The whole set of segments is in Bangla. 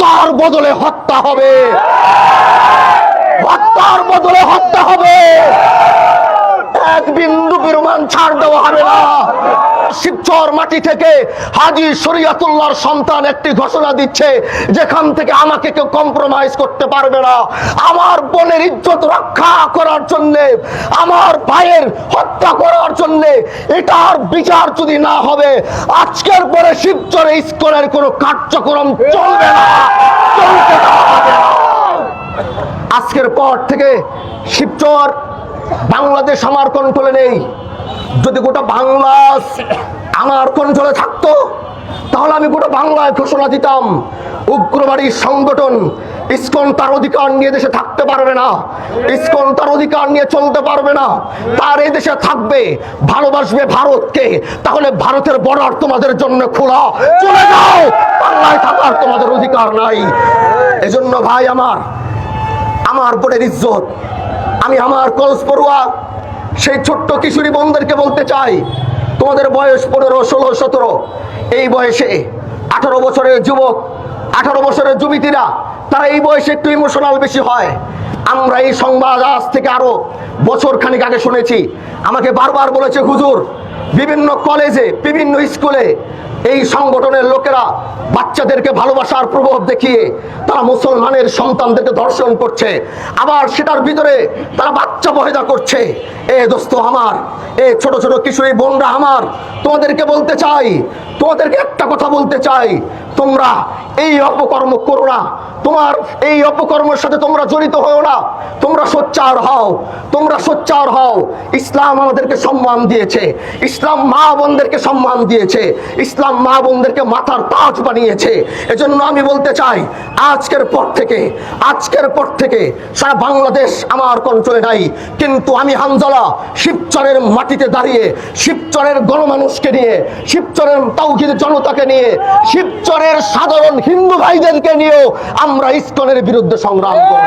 হত্যার বদলে হত্যা হবে, হত্যার বদলে হত্যা হবে। এক বিন্দু বিরমান ছাড় দেওয়া হবে না। শিবচর মাটি থেকে হাজী শরীয়তুল্লাহর সন্তান একটি ঘোষণা দিচ্ছে, যেখান থেকে আমাকে কেউ কম্প্রোমাইজ করতে পারবে না। আমার বোনের ইজ্জত রক্ষা করার জন্য, আমার ভাইয়ের হত্যা করার জন্য এটার বিচার যদি না হবে, আজকের পরে শিবচরে ইসকনের কোনো কার্যক্রম চলবে না, চলতে দেওয়া হবে না। আজকের পর থেকে শিবচর বাংলাদেশ আমার কন্ট্রোলে নেই। যদি গোটা বাংলা আমার কন্ট্রোলে থাকতো, তাহলে আমি গোটা বাংলায় ঘোষণা দিতাম, উগ্রবাদী সংগঠন ইসকন তার অধিকার নিয়ে দেশে থাকতে পারবে না, ইসকন তার অধিকার নিয়ে চলতে পারবে না। তার এই দেশে থাকবে, ভালোবাসবে ভারতকে, তাহলে ভারতের বর্ডার তোমাদের জন্য খোলা, চলে যাও, বাংলায় থাকার তোমাদের অধিকার নাই। এজন্য ভাই আমার বোনের ইজ্জত, আমি আমার কলেজ পড়ুয়া সেই ছোট্ট কিশোরী বোনদেরকে বলতে চাই, তোমাদের বয়স 15, 16, 17, এই বয়সে 18 বছরের যুবক, 18 বছরের যুবতীরা, তারা এই বয়সে একটু ইমোশনাল বেশি হয়। আমরা এই সংবাদ আজ থেকে আরো বছর খানিক আগে শুনেছি। আমাকে বারবার বলেছে, হুজুর, বিভিন্ন কলেজে, বিভিন্ন স্কুলে এই সংগঠনের লোকেরা বাচ্চাদেরকে ভালোবাসার প্রভাব দেখিয়ে তারা মুসলমানের সন্তানদেরকে ধর্ষণ করছে, আবার সেটার ভিতরে তারা বাচ্চা পয়দা করছে। এ দোস্ত আমার, এ ছোট ছোট কিশোরী বোনরা আমার, তোমাদেরকে বলতে চাই, তোমাদেরকে একটা কথা বলতে চাই, তোমরা এই অপকর্ম করো না, তোমার এই অপকর্মের সাথে তোমরা জড়িত হও না, তোমরা সোচ্চার হও, তোমরা সোচ্চার হও। ইসলাম আমাদেরকে সম্মান দিয়েছে, ইসলাম মা বোনদেরকে সম্মান দিয়েছে, ইসলাম মা বোনদেরকে মাথার তাজ বানিয়েছে। এজন্য আমি বলতে চাই, আজকের পর থেকে সারা বাংলাদেশ আমার কন্ট্রোলে নাই, কিন্তু আমি হানজালা শিবচরের মাটিতে দাঁড়িয়ে, শিবচরের গণমানুষকে নিয়ে, শিবচরের তাওহীদ জনতাকে নিয়ে, শিবচরের সাধারণ হিন্দু ভাইদেরকে নিয়েও আমরা ইসকনের বিরুদ্ধে সংগ্রাম করব।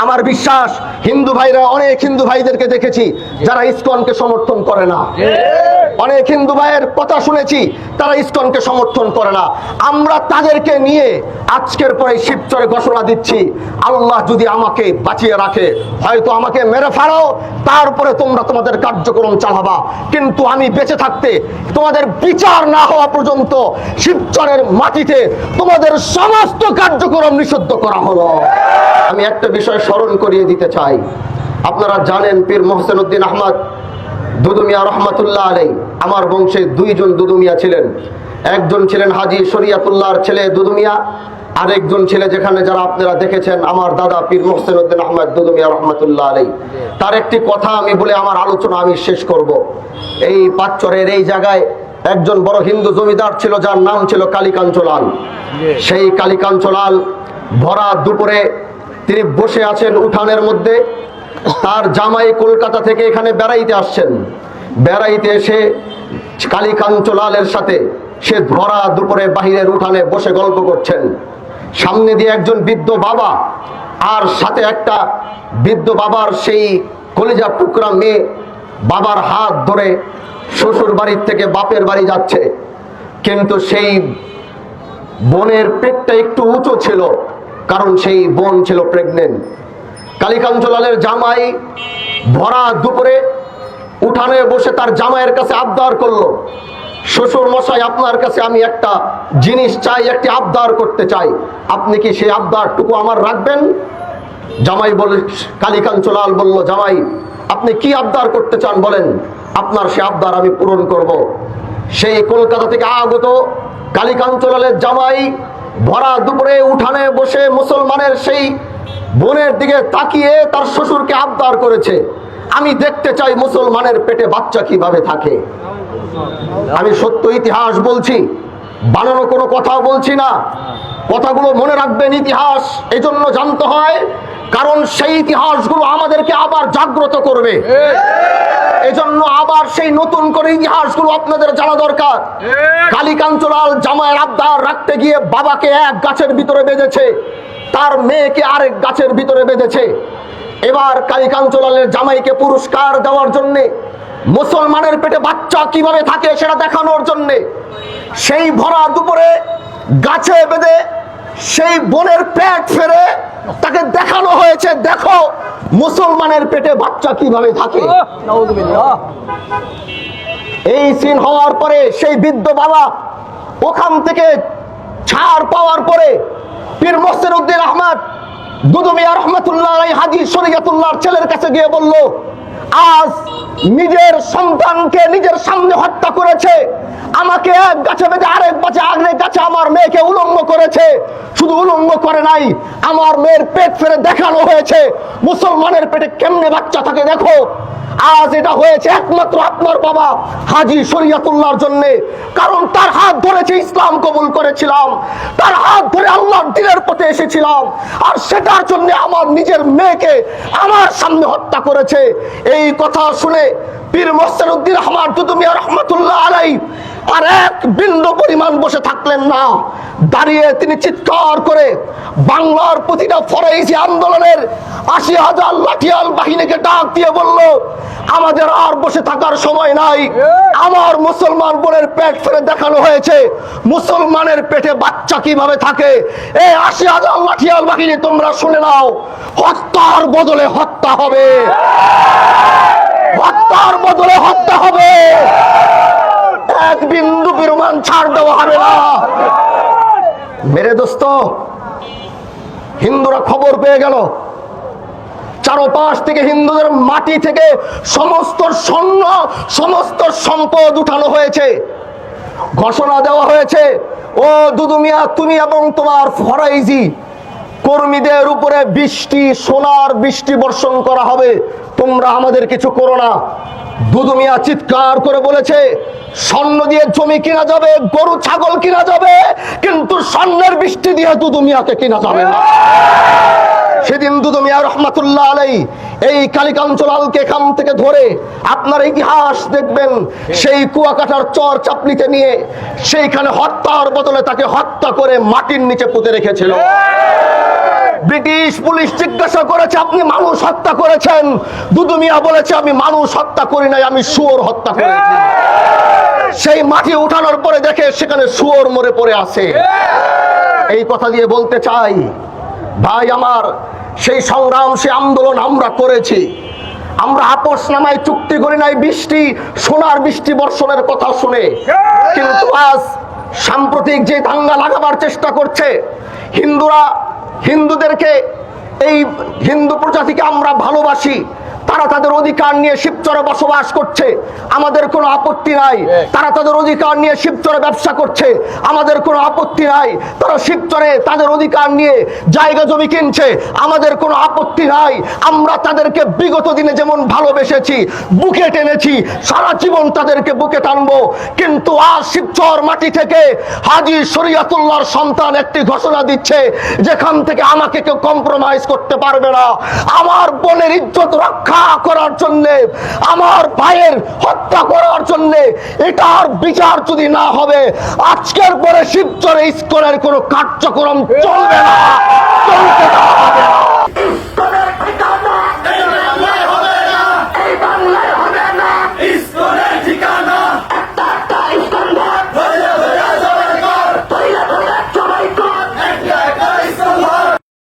আমার বিশ্বাস, হিন্দু ভাইরা, অনেক হিন্দু ভাইদেরকে দেখেছি যারা ইসকনকে সমর্থন করে না, অনেক হিন্দু ভাইয়ের কথা শুনেছি তারা ইসকনকে সমর্থন করে না। আমরা তাদেরকে নিয়ে আজকের পরে শিবচরে ঘোষণা দিচ্ছি, আল্লাহ যদি আমাকে বাঁচিয়ে রাখে, হয়তো আমাকে মেরে ফেলো, তারপরে তোমরা তোমাদের কার্যক্রম চালাবা, কিন্তু আমি বেঁচে থাকতে তোমাদের বিচার না হওয়া পর্যন্ত শিবচরের মাটিতে তোমাদের সমস্ত কার্যক্রম নিষিদ্ধ করা হলো। আমি একটা বিষয় স্মরণ করিয়ে দিতে চাই। আপনারা জানেন, পীর মোহসেন উদ্দিন আহমদ দুদুমিয়া রহমাতুল্লাহ আলাইহি, আমার বংশে 2 জন দুদুমিয়া ছিলেন। একজন ছিলেন হাজী শরীয়তুল্লাহর ছেলে দুদুমিয়া, আরেকজন ছেলে যেখানে যারা আপনারা দেখেছেন আমার দাদা পীর মোহসেন উদ্দিন আহমদ দুদুমিয়া রহমাতুল্লাহ আলাইহি। তার একটি কথা আমি বলে আমার আলোচনা আমি শেষ করব। এই পাঁচচরের এই জায়গায় একজন বড় হিন্দু জমিদার ছিল, যার নাম ছিল কালীকাঞ্চলাল। সেই কালীকাঞ্চলাল ভরা দুপুরে তিনি বসে আছেন উঠানের মধ্যে, তার জামাই কলকাতা থেকে এখানে বেড়াইতে আসছেন। বেড়াইতে এসে কালীকাঞ্চলালের সাথে সে ভরা দুপুরে বাহিরের উঠানে বসে গল্প করছেন। সামনে দিয়ে একজন বৃদ্ধ বাবা, আর সাথে একটা বৃদ্ধ বাবার সেই কলিজা টুকরা মেয়ে বাবার হাত ধরে শ্বশুর বাড়ির থেকে বাপের বাড়ি যাচ্ছে। কিন্তু সেই বোনের পেটটা একটু উঁচু ছিল, কারণ সেই বোন ছিল প্রেগনেন্ট। কালীকাঞ্চলালের জামাই ভরা দুপুরে উঠানে বসে তার জামাইয়ের কাছে আবদার করলো, শ্বশুর মশাই, আপনার কাছে আমি একটা জিনিস চাই, একটি আবদার করতে চাই, আপনি কি সেই আবদারটুকু আমার রাখবেন? জামাই বলে, কালীকাঞ্চলাল বলল, জামাই আপনি কি আবদার করতে চান বলেন, আপনার সে আবদার আমি পূরণ করব। সেই কলকাতা থেকে আগত কালীকাঞ্চলালের জামাই ভরা দুপুরে উঠানে বসে মুসলমানের সেই বোনের দিকে তাকিয়ে তার শ্বশুরকে আবদার করেছে, আমি দেখতে চাই মুসলমানের পেটে বাচ্চা কিভাবে থাকে। আমি সত্য ইতিহাস বলছি, বানানো কোনো কথা বলছি না। কথাগুলো মনে রাখবেন, ইতিহাস এই জন্য জানতে হয় কারণ সেই ইতিহাসগুলো আমাদেরকে আবার জাগ্রত করবে। এজন্য আবার সেই নতুন করে ইতিহাসগুলো আপনাদের জানা দরকার। কালীকাঞ্চলাল জামাইয়ের আবদার রাখতে গিয়ে বাবাকে এক গাছের ভিতরে বেঁধেছে, তার মেয়েকে আরেক গাছের ভিতরে বেঁধেছে। এবার কালীকাঞ্চলালের জামাইকে পুরস্কার দেওয়ার জন্য, মুসলমানের পেটে বাচ্চা কিভাবে থাকে সেটা দেখানোর জন্য সেই ভরা দুপুরে গাছে বেঁধে সেই বোনের পেট ফেরে তাকে দেখানো হয়েছে, দেখো মুসলমানের পেটে বাচ্চা কিভাবে থাকে। এই সিন হওয়ার পরে সেই বৃদ্ধ বাবা ওখান থেকে ছাড় পাওয়ার পরে পীর মোহসেন উদ্দিন আহমদ দুদু মিয়া রহমতুল্লাহ আলাইহি হাজী শরীয়তুল্লাহর ছেলের কাছে গিয়ে বলল, আজ নিজের সন্তানকে নিজের সামনে হত্যা করেছে, আমাকে এক গাছে বেঁধে আরেক গাছে আমার মেয়েকে উলঙ্গ করেছে, শুধু উলঙ্গ করে নাই, আমার মেয়ের পেট ফেরে দেখানো হয়েছে মুসলমানের পেটে কেমনে বাচ্চা থাকে দেখো। আজ এটা হয়েছে একমাত্র আপনার বাবা হাজী শরীয়তুল্লাহর জন্য, কারণ তার হাত ধরেছে ইসলাম কবুল করেছিলাম, তার হাত ধরে আল্লাহর দ্বীনের পথে এসেছিলাম, আর সেটার জন্য আমার নিজের মেয়েকে আমার সামনে হত্যা করেছে। এই কথা শুনে পীর মোহসেন উদ্দিন আহমদ দুদু মিয়া রহমতুল্লাহ আলাইহি আর এক বিন্দু পরিমাণ বসে থাকলেন না, দাঁড়িয়ে তিনি চিৎকার করে বাংলার প্রতিটা ফরাইজি আন্দোলনের ৮০,০০০ লাঠিয়াল বাহিনীকে ডাক দিয়ে বলল, আমাদের আর বসে থাকার সময় নাই, আমার মুসলমান বোনের পেট ফেরে দেখানো হয়েছে মুসলমানের পেটে বাচ্চা কিভাবে থাকে। এই ৮০,০০০ লাঠিয়াল বাহিনী তোমরা শুনে নাও, হত্যার বদলে হত্যা হবে, হত্যার বদলে হত্যা হবে, এক বিন্দু বিরমান ছাড় দেওয়া হবে না। মেরে দোস্ত, হিন্দুরা খবর পেয়ে গেল, চারপাশ থেকে হিন্দুদের মাটি থেকে সমস্ত স্বর্ণ সমস্ত সম্পদ উঠানো হয়েছে, ঘোষণা দেওয়া হয়েছে, ও দুদু মিয়া তুমি এবং তোমার ফরাইজি কর্মীদের উপরে বৃষ্টি, সোনার বৃষ্টি বর্ষণ করা হবে, তোমরা আমাদের কিছু করো না। দুদু মিয়া চিৎকার করে বলেছে, স্বর্ণ দিয়ে জমি কিনা যাবে, গরু ছাগল কিনা যাবে, কিন্তু স্বর্ণের বৃষ্টি দিয়ে দুদু মিয়াকে কিনা যাবে না। সেদিন দুদু মিয়া রহমাতুল্লাহ আলাইহি এই কালিকাঞ্চলালকে এখান থেকে ধরে আপনার ইতিহাস দেখবেন, সেই কুয়াকাটার চর চাপলিতে নিয়ে সেইখানে হত্যার বদলে তাকে হত্যা করে মাটির নিচে পুঁতে রেখেছিল। ব্রিটিশ পুলিশ জিজ্ঞাসা করেছে, আপনি মানুষ হত্যা করেছেন? দুদু মিয়া বলেছে, আমি মানুষ হত্যা করি নাই, আমি শুয়োর হত্যা করেছি। সেই মাটি উঠানোর পরে দেখে সেখানে শুয়োর মরে পড়ে আছে। এই কথা দিয়ে বলতে চাই, ভাই আমার, সেই সংগ্রাম, সেই আন্দোলন আমরা করেছি, আমরা আপোষ নামায় চুক্তি করি নাই বৃষ্টি, সোনার বৃষ্টি বর্ষণের কথা শুনে। কিন্তু আজ সাম্প্রতিক যে দাঙ্গা লাগাবার চেষ্টা করছে হিন্দুরা, হিন্দুদেরকে, এই হিন্দু প্রজাতিকে আমরা ভালোবাসি, তারা তাদের অধিকার নিয়ে শিবচরে বসবাস করছে, আমাদের কোনো আপত্তি নাই। তারা তাদের অধিকার নিয়ে শিবচরে ব্যবসা করছে, আমাদের কোনো আপত্তি নাই। তারা শিবচরে তাদের অধিকার নিয়ে জায়গা জমি কিনছে, আমাদের কোনো আপত্তি নাই। আমরা তাদেরকে বিগত দিনে যেমন ভালোবেসেছি, বুকে টেনেছি, সারা জীবন তাদেরকে বুকে টানবো। কিন্তু আজ শিবচর মাটি থেকে হাজী শরীয়তুল্লাহর সন্তান একটি ঘোষণা দিচ্ছে, যেখান থেকে আমাকে কেউ কম্প্রোমাইজ করতে পারবে না। আমার বোনের ইজ্জত রক্ষা করার জন্য, আমার ভাইয়ের হত্যা করার জন্য, এটার বিচার যদি না হবে, আজকের পরে শিবচরে ইসকনের কোনো কার্যক্রম চলবে না, চলতে দেওয়া হবে না।